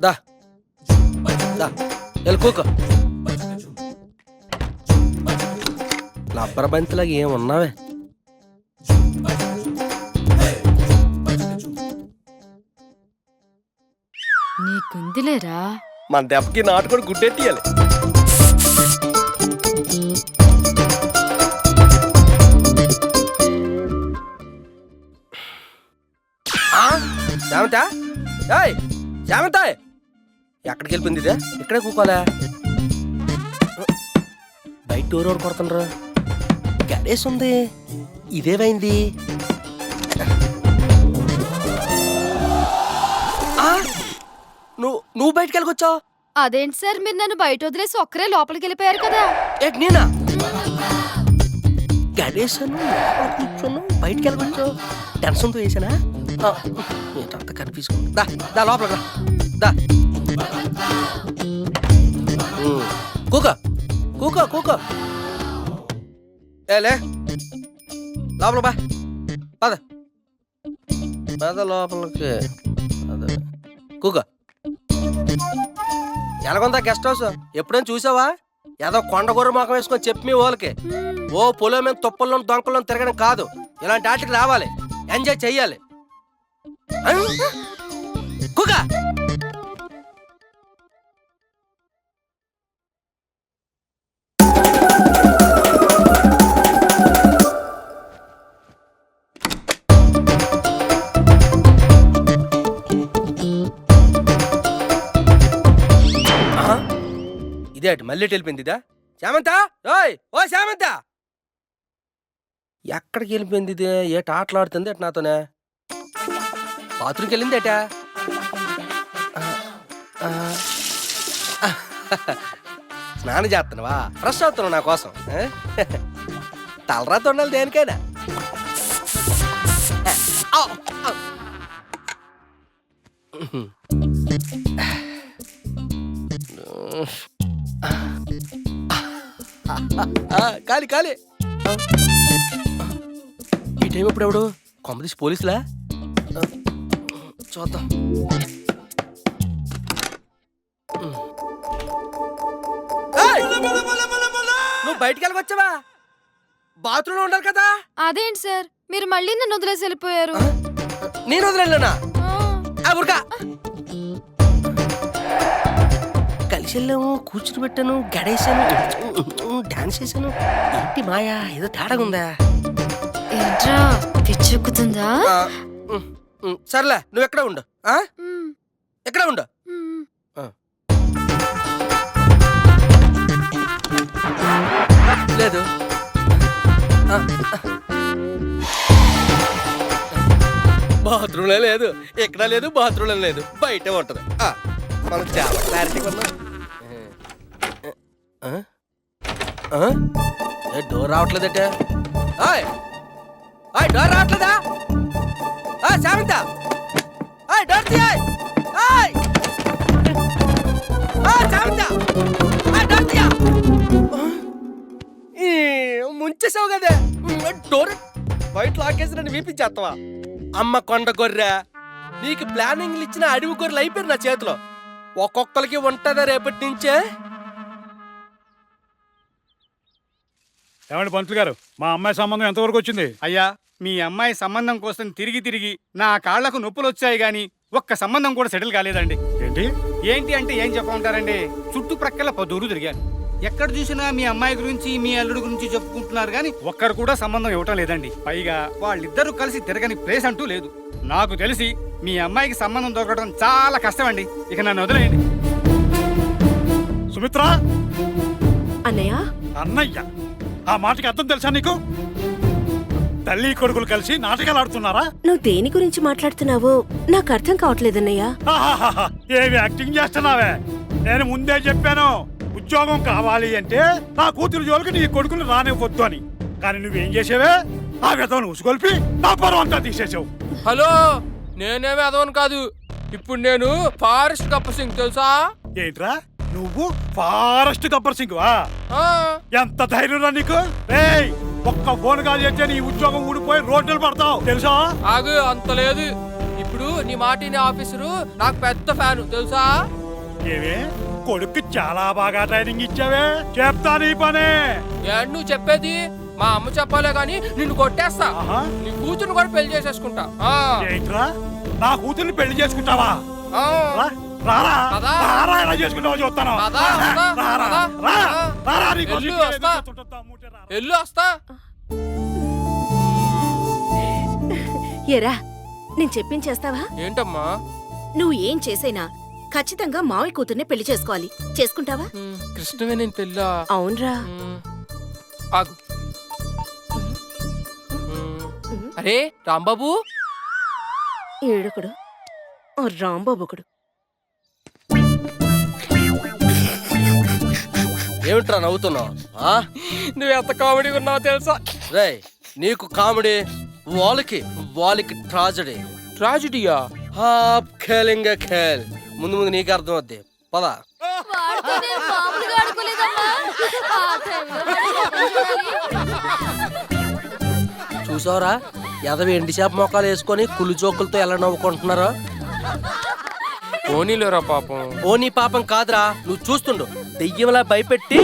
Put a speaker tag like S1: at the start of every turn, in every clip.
S1: దా దా వెళ్ళుకోక లబ్బర్ బంతిలాగా ఏమున్నావే.
S2: నీకుందిలేరా.
S1: మన దెబ్బకి నాటుకొని గుడ్డెట్టియాలి. శామంత ఏయ్ శామంత ఎక్కడికి వెళ్ళిపోయింది ఇదే? ఇక్కడే కూకోలే. బయట డోర్ ఎవరు కొడుతుండ్రు? గడేసి ఉంది. ఇదేమైంది? నువ్వు బయటికి వెళ్ళకొచ్చావు?
S2: అదేంటి సార్, మీరు నన్ను బయట వదిలేసి ఒక్కరే లోపలికి వెళ్ళిపోయారు కదా.
S1: ఏంటి నేనా? గడేసాను కూర్చోను బయటికి వెళ్ళకొచ్చావు. టెన్షన్తో వేసానా? ఏంటంత కనిపించుకుంది. దా దా లోపల రా దా. కూక కూక కూక ఏలే లోపల బా పద పద లోపలికి. అదే కూక. ఎలాగొందా గెస్ట్ హౌస్? ఎప్పుడైనా చూసావా? ఏదో కొండ గొర్రె మొఖం వేసుకొని చెప్పి మీ వాళ్ళకి ఓ పొలం మీద తుప్పల్లో దొంకల్లో తిరగడం కాదు. ఇలాంటి ఆటకి రావాలి, ఎంజాయ్ చెయ్యాలి. కూక. ఇదే అటు మళ్ళీ వెళ్ళిపోయింది ఇదా? శామంత ఓయ్ ఓ శామంత ఎక్కడికి వెళ్ళిపోయింది ఇదే? ఏట ఆటలాడుతుంది అటు నాతోనే. బాత్రూమ్కి వెళ్ళింది ఏటా? స్నానం చేస్తున్నావా? ఫ్రెష్ అవుతున్నావు నా కోసం. తలరాత ఉండాలి దేనికైనా. కాలి కాలి. ఈ టైం ఎప్పుడెవడు కొంపదీసి పోలీసులా? చూద్దాం. నువ్వు బయటికి వెళ్ళకొచ్చావా? బాత్రూంలో ఉండాలి కదా.
S2: అదేంటి సార్, మీరు మళ్ళీ నన్ను వదిలేసి వెళ్ళిపోయారు.
S1: నేను వదిలేనా? ఊరుకా. కలిసి వెళ్ళాము, కూర్చుని పెట్టాను, గడేసాను, డాన్స్ చేశాను. ఏంటి మాయా? ఏదో తేడాగా ఉందా?
S2: ఏంట్రా పిచ్చెక్కుతుందా?
S1: సర్లే నువ్వు ఎక్కడ ఉండు. ఎక్కడ ఉండు. లేదు బాత్రూంలో లేదు, ఎక్కడ లేదు, బాత్రూంలో లేదు, బయటే ఉంటది. మనం చాలా క్లారిటీగా ఉన్నాం. డోర్ రావట్లేదట. డోర్ రావట్లేదా? శామంత డోర్ తీయ్. శామంత డోర్ తీయ. ముంచేసావు కదా డోర్. బయట లాకేసి నన్ను వీపించేస్తావా? అమ్మ కొండ గొర్రె, నీకు ప్లానింగ్లు ఇచ్చిన అడవి గొర్రెలు అయిపోయారు నా చేతిలో. ఒక్కొక్కరికి ఉంటుందా రేపటి నుంచే?
S3: ఏమండి పంతులు గారు, మా అమ్మాయి సంబంధం ఎంతవరకు వచ్చింది?
S4: అయ్యా, మీ అమ్మాయి సంబంధం కోసం తిరిగి తిరిగి నా కాళ్లకు నొప్పులు వచ్చాయి గాని ఒక్క సంబంధం కూడా సెటిల్ కాలేదండి.
S3: ఏంటి
S4: ఏంటి అంటే ఏం చెప్పమంటారండి, చుట్టుప్రక్కల 10 ఊరు తిరిగాను. ఎక్కడ చూసినా మీ అమ్మాయి గురించి మీ అల్లుడు గురించి చెప్పుకుంటున్నారు గాని ఒక్కరు కూడా సంబంధం ఇవ్వటం లేదండి. పైగా వాళ్ళిద్దరూ కలిసి తిరగని ప్లేస్ అంటూ లేదు. నాకు తెలిసి మీ అమ్మాయికి సంబంధం దొరకడం చాలా కష్టం అండి. ఇక నన్ను వదిలేయండి.
S3: సుమిత్ర.
S5: అన్నయ్య.
S3: అన్నయ్య, ఆ మాటకి అర్థం తెలుసా నీకు? తల్లి కొడుకులు కలిసి నాటకాలు ఆడుతున్నారా?
S5: నువ్వు దేని గురించి మాట్లాడుతున్నావో నాకు అర్థం కావట్లేదన్నయ్య.
S3: ఏమి యాక్టింగ్ చేస్తున్నావే? నేను ముందే చెప్పాను, ఉద్యోగం కావాలి అంటే నా కూతురు జోలికి నీ కొడుకులు రానివ్వద్దు అని. కానీ నువ్వేం చేసావే? ఆ విధవను ఉసుగొల్పి నా పొలం అంతా తీసేసావు.
S6: హలో, నేనేమి అదవను కాదు. ఇప్పుడు నేను ఫారెస్ట్ గబ్బర్ సింగ్ తెలుసా?
S3: ఏంట్రా నువ్వు ఫారెస్ట్ గబ్బర్ సింగ్ వా? ఎంత ధైర్యం నీకు? రేయ్, ఒక్క ఫోన్ కాల్ చేస్తే నీ ఉద్యోగం ఊడిపోయి రోడ్డులు పడతావు తెలుసా?
S6: ఆగు, అంత లేదు. ఇప్పుడు నీ మాటిని ఆఫీసరు నాకు పెద్ద ఫ్యాను తెలుసా?
S3: ఏవే కొడుక్కి చాలా బాగా ట్రైనింగ్ ఇచ్చావే. చెప్తా నీ పనే.
S6: ఏంటి నువ్వు చెప్పేది? మా అమ్మ చెప్పాలే గాని నిన్ను కొట్టేస్తా.
S3: ఆహా.
S6: నీ కూతురు కూడా పెళ్లి చేసేసుకుంటా.
S3: ఏంట్రా నా కూతుర్ని పెళ్లి చేసుకుంటావా?
S6: ఆ.
S3: రా, రారా
S6: పదా.
S3: రారా ఎలా చేసుకుంటావో చూస్తాను.
S6: పదా, వస్తా,
S3: రారా,
S6: పదా.
S3: రా, రారా, నీకోసం
S6: ఎల్లు,
S3: ఇంకా
S6: వస్తా.
S3: ఎదురు చూస్తుంటా, మూటే రారా.
S6: ఎల్లు వస్తా.
S5: ఎరా నేను చెప్పించేస్తావా?
S6: ఏంటమ్మా?
S5: నువ్వు ఏం చేసైనా ఖచ్చితంగా మావి కూతుర్నే పెళ్లి చేసుకోవాలి. చేసుకుంటావా?
S6: కృష్ణవే నేను పెళ్ళా?
S5: అవునరా.
S6: ఆగు. అరే రాంబాబు,
S5: ఏడుకుడు ఓ రాంబాబుకుడు.
S1: ఏమిట్రా నవ్వుతున్నావు?
S6: నువ్వు ఎంత కామెడీగా ఉన్నావు తెలుసా?
S1: రే నీకు కామెడీ, వాళ్ళకి ట్రాజడీ.
S6: ట్రాజిడీయా?
S1: ఖేలింగే ఖేల్. ముందు ముందు నీకు అర్థం అవుద్ది. పదా.
S2: వాడితో నేను మామూలుగా ఆడుకోలేదమ్మా. ఆ టైంలో వాడి ముఖం చూడాలి.
S1: చూసావరా ఎదవి ఎండి చేప మొక్కలు వేసుకొని కుళ్ళు జోకులతో ఎలా నవ్వుకుంటున్నారో.
S6: పోనీలేరా పాపం.
S1: ఓ నీ పాపం కాదురా, నువ్వు చూస్తుండు. దెయ్యంలా భయపెట్టి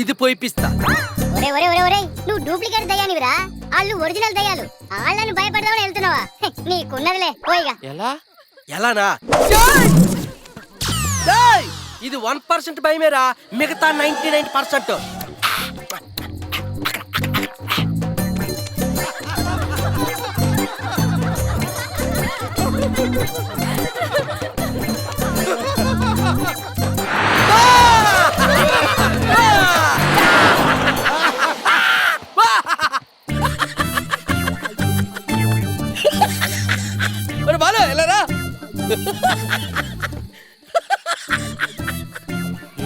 S1: ఇది పోయిపిస్తా.
S7: ఒరే ఒరే ఒరే ఒరే నువ్వు డూప్లికేట్ దయ్యానివిరా. వాళ్ళు ఒరిజినల్ దయ్యాలు. వాళ్ళని భయపడదామని వెళ్తున్నావా? నీకున్నదిలే పోయిగా.
S6: ఎలా?
S1: ఎలానా? ఏయ్! ఇది 1% భయమేరా, మిగతా 99%. బాలు ఎలారా?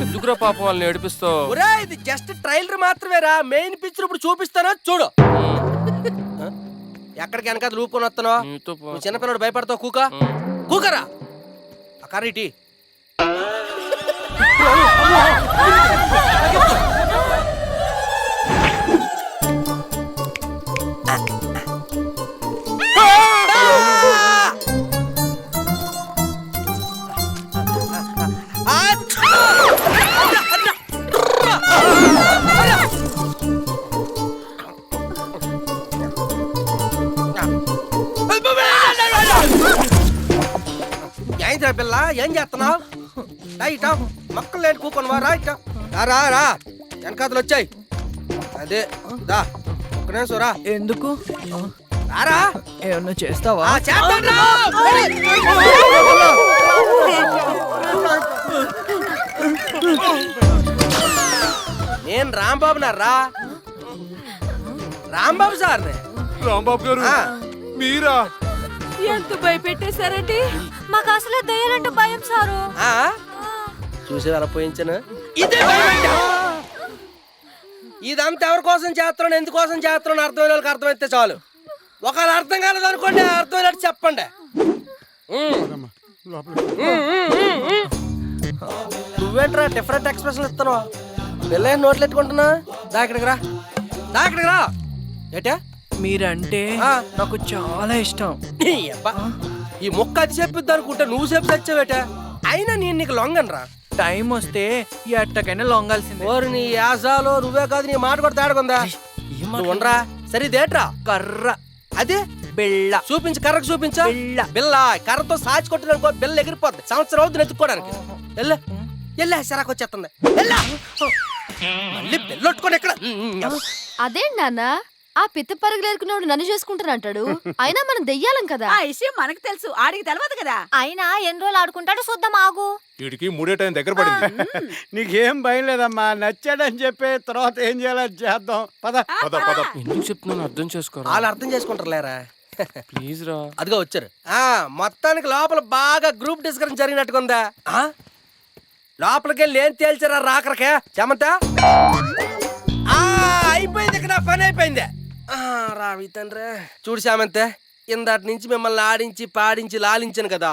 S6: ఎందుకురా పాపం వాళ్ళని ఏడిపిస్తావు?
S1: ఒరే ఇది జస్ట్ ట్రైలర్ మాత్రమేరా, మెయిన్ పిక్చర్ ఇప్పుడు చూపిస్తాను చూడు. ఎక్కడికి వెనకాల రూపుకొని వస్తున్నావు?
S6: నీతో పా-
S1: నువ్వు చిన్నపిల్లడు భయపడతావు. కూకరా ఆ కర్రీటి. ఏంద్రా పిల్ల ఏం చేస్తున్నావు? ఇటా మొక్కలు లేని కూకొని రా ఇటా. రా రా వెనకాతలు వచ్చాయి. అదే దా ఒక్కనే సోరా.
S8: ఎందుకు?
S1: రారా
S8: ఏమన్నా చేస్తావా?
S1: చేస్తాను. నేను రాంబాబు రా. రాంబాబు సార్
S3: రాంబాబు గారు మీరా?
S2: ఎంత భయపెట్టేశారండి. మాకు అసలే దయ్యాలంటే భయం సారు.
S1: చూసి అలా పోయించాను. ఇదే భయపెట్టా. ఇదంతా ఎవరి కోసం చేస్తున్నాను, ఎందుకోసం చేస్తున్నాను అర్థమైన వాళ్ళకి అర్థమైతే చాలు. ఒకవేళ అర్థం కాలేదు అనుకోండి, అర్థమైనట్టు చెప్పండి. నువ్వేంట్రా డిఫరెంట్ ఎక్స్ప్రెషన్ ఇస్తున్నావు? పిల్ల నోట్లు ఎట్టుకుంటున్నా. దా ఇక్కడికి రా, దా ఇక్కడికి రా. ఏటా
S8: మీరంటే నాకు చాలా ఇష్టం.
S1: ఈ మొక్క అది చెప్పిద్ది అనుకుంటే నువ్వు చెప్పి తెచ్చావేటా? అయినా నేను నీకు లొంగను రా.
S8: టైం వస్తే ఎట్టకైనా లొంగాల్సిందే.
S1: ఓరు నీ యాసాలో నువ్వే కాదు, నీ మాట కూడా తేడకుందా? నువ్వు ఉండరా. సరే ఇదేట్రా?
S8: కర్ర.
S1: అదే
S8: బిళ్ళ.
S1: చూపించు, కర్రకు చూపించా.
S8: బిళ్ళ.
S1: బిల్ల కర్రతో సాచి కొట్టిననుకో బిల్ల ఎగిరిపోద్ది. సంవత్సరం అవుతుంది ఎత్తుక్కోవడానికి. ఎల్లా సరాకు వచ్చేస్తుంది. మళ్ళీ బిల్లొట్టుకోండి ఎక్కడ.
S2: అదేంటి నాన్న, ఆ పిత్త పరుగులేరుకున్నాడు నన్ను చేసుకుంటానంటాడు. అయినా మనం దెయ్యాలం కదా.
S9: ఆ విషయం మనకు తెలుసు, ఆడికి తెలియదు కదా.
S2: అయినా ఎన్ని రోజులు ఆడుకుంటాడో చూద్దాం ఆగు.
S10: వీడికి 3 టైం దగ్గర పడింది.
S3: నీకేం భయం లేదమ్మా. నచ్చాడని చెప్పి తర్వాత ఏం చేయాలో చేద్దాం. పద
S10: పద పద.
S6: ఎందుకు చెప్తున్నాను అర్థం చేసుకోరా.
S1: వాళ్ళు అర్థం చేసుకుంటారు లేరా.
S6: ప్లీజ్ రా.
S1: అదిగో వచ్చారు. మొత్తానికి లోపల బాగా గ్రూప్ డిస్కషన్ జరిగినట్టుకుందా? లోపలికి వెళ్ళి ఏం తేల్చారా రాకరకే చెమంత? అయిపోయింది, ఇక్కడ పని అయిపోయింది. రావి తండ్రి చూడు శామంతే, ఇందాటి నుంచి మిమ్మల్ని ఆడించి పాడించి లాలించాను కదా.